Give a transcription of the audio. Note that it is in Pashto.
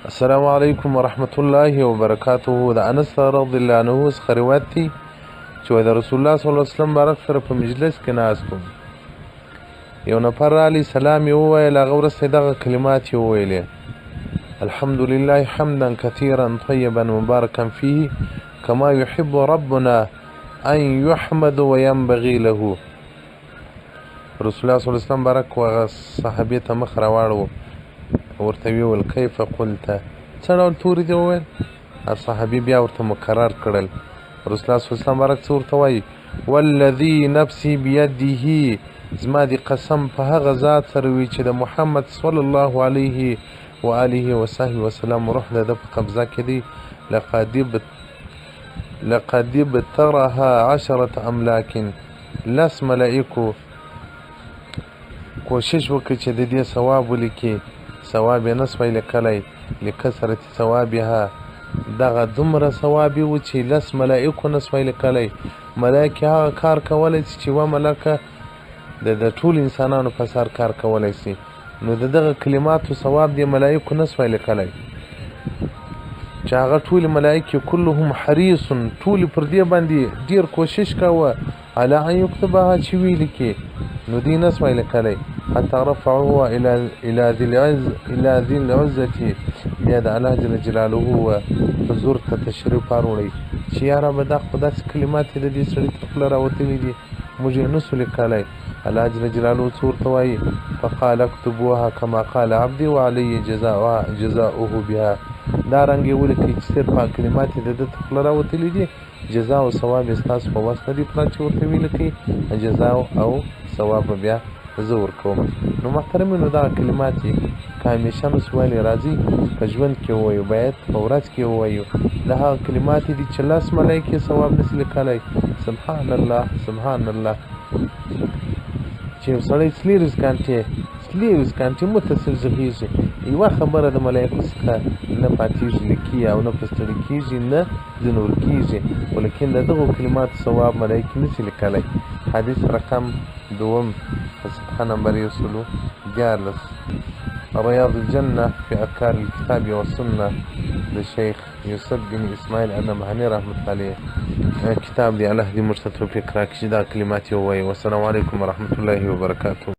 السلام عليكم ورحمة الله وبركاته. د انس رضی الله عنه څخه روایت دی چې د رسول الله صلی الله علیه وسلم بارک سره په مجلس کې ناست وم. یو نفر رالی سلام یې وویل، هغه وروسته دغه کلمات یې وویلې: الحمد لله حمدا كثيرا طيبا مباركا فيه كما يحب ربنا ان يحمد وينبغي له. رسول الله صلی الله علیه وسلم بارک وغه صحابي ته مخ راواړو، ورته ویل کیف قلت، څه ډول توري دې وویل؟ صحابي بیا ورته مقرر کړل. رسول الله صلی الله علیه وسلم بارک څه ورته وایي؟ والذي نفسي بيده، زما دې قسم په هغه ذات سره وي چې د محمد صلی الله علیه و آله وصحبه وسلم روح د ده په قبضه کې دی. لقد ابتغرها 10 املاک، لس ملائکو کوشش وکړي چې د دې ثواب ولیکي، ثواب یې نه سوی لیکلی، لکثرت ثوابها، دغه دومره ثواب یې و چې 10 ملائکو نه سوی لیکلی. ملایکې هغه کار کولی شي چې یوه ملکه د ټولو انسانانو په سر کار کولی شي، نو د دغه کلماتو ثواب دې ملایکو نه سوی لیکلی چې هغه ټولې ملایکې کلهم حریص، ټولې پر دې باندې ډېر کوشش کوه علی ان یکتبها چې ویې لیکي، نو دې نه سوی لیکلی. حتی رفعوه الى ذي العزة، بیا د الله جل جلاله حضور ته تشریف راوړئ چې یا ربه دا خو داسې کلمات یې د دې سړي تر خوله راوتلي دي، موږ یې نسو لیکلی. الله جل جلاله څه ورته وایي؟ فقال اکتبوها کما قال عبدي وعلي جزاؤه بها. دا رنګ یې ولیکئ چې صرف هغه کلمات یې د ده تر خوله راوتلي دي، جزا او ثواب یې ستاسو په وس نه دي پوره چې ورته ولیکئ، جزا او ثواب به بیا زه ورکوم. نو محترمینو، دغه کلمات یې که همیشه نو سوالې راځي په ژوند کې ووایو، باید په ورځ کې ووایو. دا هغه کلمات دي چې 10 ملایکې ثواب نسي لیکلی. سبحان الله سبحان الله. چې یو سړی 24 ګنټې متصل ږغېږي، یوه خبره د ملایکو څخه نه پاتېږي لیکي او نه په ستړي کېږي نه ځینې ورکېږي، ولیکن د دغو کلماتو ثواب ملایکې نسي لیکلی. حدیث رقم 2 صفحه نمبر 114، رياض الجنة في أذكار الكتاب والسنة للشيخ يوسف بن إسماعيل النبهاني رحمة الله عليه. کتاب دی، الله دې موږ ته توفیق راکړي چې دا کلمات یې ووایي. والسلام علیکم ورحمة الله وبرکاته.